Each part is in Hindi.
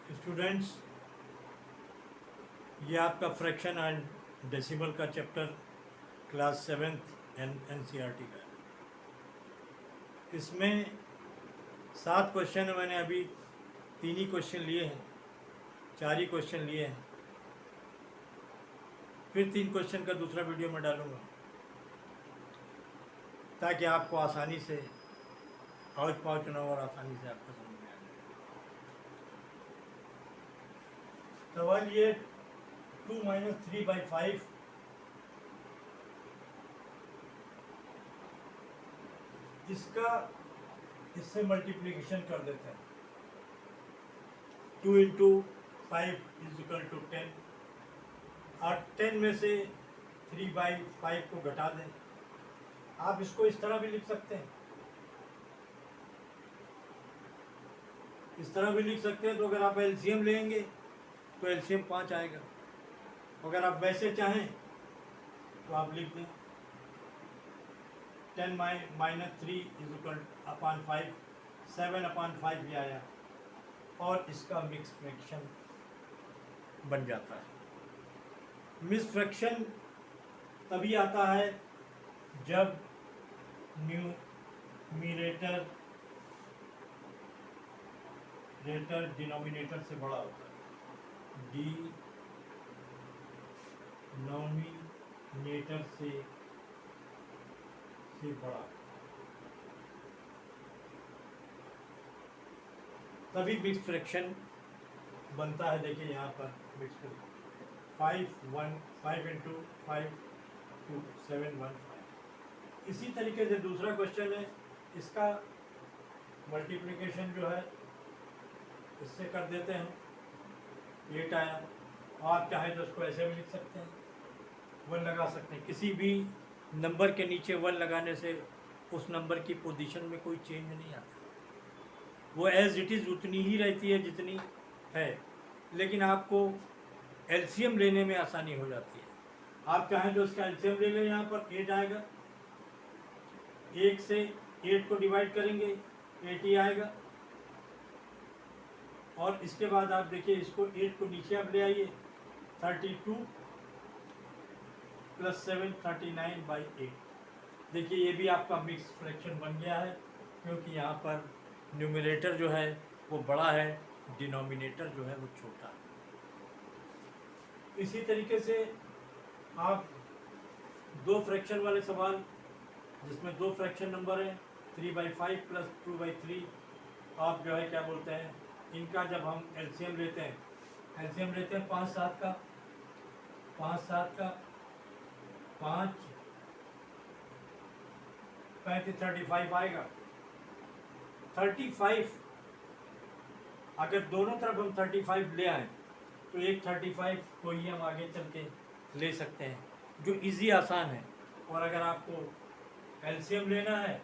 स्टूडेंट्स, ये आपका फ्रैक्शन एंड डेसिमल का चैप्टर क्लास 7th एनसीईआरटी का है। इसमें 7 क्वेश्चन है। मैंने अभी 3 ही क्वेश्चन लिए हैं, 4 ही क्वेश्चन लिए हैं। फिर 3 क्वेश्चन का दूसरा वीडियो मैं डालूंगा ताकि आपको आसानी से हौच पौच ना और आसानी से आपको समझ में आ जाए। सवाल ये 2 - 3/5 इसका इससे मल्टीप्लिकेशन कर देते हैं। 2 × 5 = 10 और 10 में से 3/5 को घटा दें। आप इसको इस तरह भी लिख सकते हैं, इस तरह भी लिख सकते हैं। तो अगर आप एलसीएम लेंगे तो एलसीएम 5 आएगा। अगर आप वैसे चाहें तो आप लिख दें 10 - 3 = 5, 7/5 भी आया और इसका मिक्स फ्रैक्शन बन जाता है। मिक्स फ्रैक्शन तभी आता है जब न्यूमरेटर डिनोमिनेटर से बड़ा होता है। डिनोमिनेटर से बड़ा, तभी मिक्स फ्रैक्शन बनता है। देखिए यहाँ पर मिक्स फ्रैक्शन 5 × 5 = 715। इसी तरीके से दूसरा क्वेश्चन है, इसका मल्टीप्लिकेशन जो है इससे कर देते हैं। 8 आया। आप चाहे तो उसको ऐसे भी लिख सकते हैं, 1 लगा सकते हैं। किसी भी नंबर के नीचे 1 लगाने से उस नंबर की पोजीशन में कोई चेंज नहीं आता, वो एज इट इज़ उतनी ही रहती है जितनी है, लेकिन आपको एलसीएम लेने में आसानी हो जाती है। आप चाहें तो उसका एलसीएम ले लें। यहाँ पर 8 आएगा, 1 से 8 को डिवाइड करेंगे 8 ही आएगा। और इसके बाद आप देखिए इसको 8 को नीचे आप ले आइए, 32 + 7 39/8। देखिए ये भी आपका मिक्स फ्रैक्शन बन गया है, क्योंकि यहाँ पर न्यूमरेटर जो है वो बड़ा है, डिनोमिनेटर जो है वो छोटा है। इसी तरीके से आप 2 फ्रैक्शन वाले सवाल जिसमें 2 फ्रैक्शन नंबर है 3/5 + 2/3, आप जो है क्या बोलते हैं, इनका जब हम एलसीएम लेते हैं 5 7 का 5 35 35 आएगा। 35 अगर दोनों तरफ हम 35 ले आए तो एक 35 को ही हम आगे चल के ले सकते हैं, जो इजी आसान है। और अगर आपको एलसीएम लेना है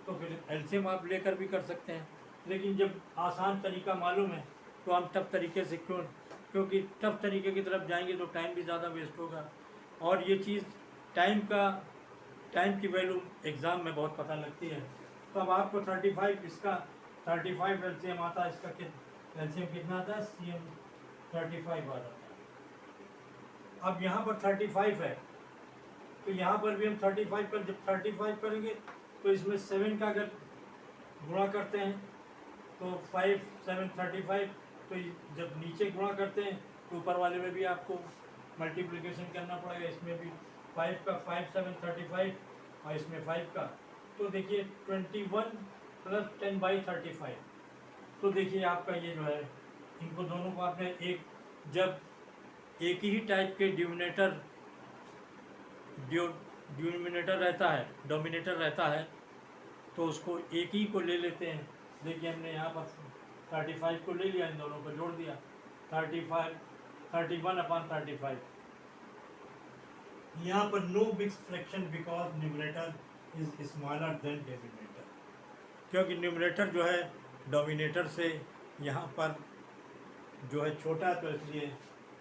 तो फिर एलसीएम आप लेकर भी कर सकते हैं, लेकिन जब आसान तरीका मालूम है तो हम टफ तरीके से क्योंकि टफ तरीके की तरफ जाएंगे तो टाइम भी ज़्यादा वेस्ट होगा। और ये चीज़ टाइम की वैल्यू एग्ज़ाम में बहुत पता लगती है। तो अब आपको 35 इसका 35 एलसीएम आता है, इसका एलसीएम कितना आता है, सीएम 35 आता है। अब यहाँ पर 35 है तो यहाँ पर भी हम 35 पर जब 35 करेंगे तो इसमें 7 का अगर गुणा करते हैं तो 5 7 35, तो जब नीचे गुणा करते हैं तो ऊपर वाले में भी आपको मल्टीप्लिकेशन करना पड़ेगा। इसमें भी 5 का 5 7 35 और इसमें 5 का, तो देखिए 21 + 10/35। तो देखिए आपका ये जो है, इनको दोनों को आपने जब एक ही टाइप के डिनोमिनेटर रहता है, डोमिनेटर रहता है, तो उसको एक ही को ले लेते हैं। देखिए हमने यहाँ पर 35 को ले लिया, इन दोनों को जोड़ दिया, 31/35। यहाँ पर no mix fraction because numerator is smaller than denominator, क्योंकि न्यूमरेटर जो है डोमिनेटर से यहाँ पर जो है छोटा, तो इसलिए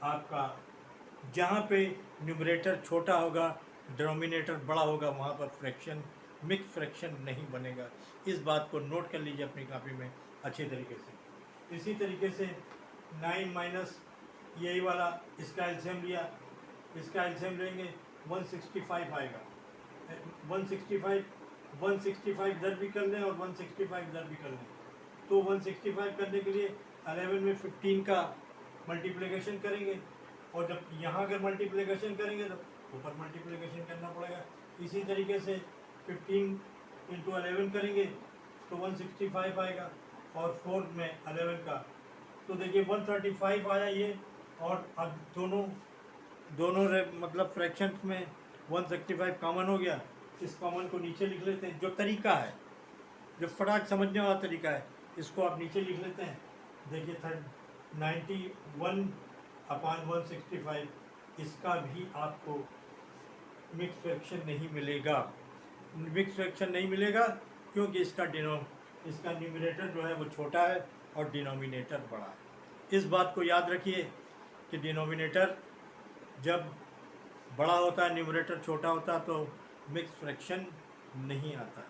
आपका जहाँ पे न्यूमरेटर छोटा होगा डिनोमिनेटर बड़ा होगा, वहाँ पर फ्रैक्शन मिक्स फ्रैक्शन नहीं बनेगा। इस बात को नोट कर लीजिए अपनी कॉपी में अच्छे तरीके से। इसी तरीके से 9 माइनस यही वाला, इसका एल्सियम लिया, इसका एल्सियम लेंगे 165 आएगा। 165 इधर भी कर लें और 165 इधर भी कर लें। तो 165 करने के लिए 11 में 15 का मल्टीप्लिकेशन करेंगे, और जब यहाँ अगर मल्टीप्लिकेशन करेंगे तो ऊपर मल्टीप्लिकेशन करना पड़ेगा। इसी तरीके से 15 इंटू 11 करेंगे तो 165 आएगा, और 4 में 11 का तो देखिए 135 आया ये। और अब दोनों मतलब फ्रैक्शंस में 165 कॉमन हो गया। इस कॉमन को नीचे लिख लेते हैं, जो तरीका है, जो फटाक समझने वाला तरीका है, इसको आप नीचे लिख लेते हैं। देखिए 91/165, इसका भी आपको मिक्स फ्रैक्शन नहीं मिलेगा। मिक्स फ्रैक्शन नहीं मिलेगा क्योंकि इसका न्यूमरेटर जो है वो छोटा है और डिनोमिनेटर बड़ा है। इस बात को याद रखिए कि डिनोमिनेटर जब बड़ा होता है, न्यूमरेटर छोटा होता है, तो मिक्स फ्रैक्शन नहीं आता है।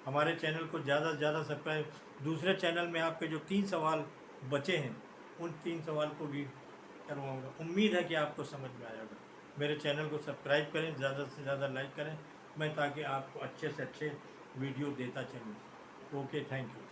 हमारे चैनल को ज़्यादा से ज़्यादा सब्सक्राइब। दूसरे चैनल में आपके जो 3 सवाल बचे हैं उन 3 सवाल को भी करवाऊँगा। उम्मीद है कि आपको समझ में आएगा। मेरे चैनल को सब्सक्राइब करें, ज़्यादा से ज़्यादा लाइक करें, मैं ताकि आपको अच्छे से अच्छे वीडियो देता चलूँ। Okay, thank you.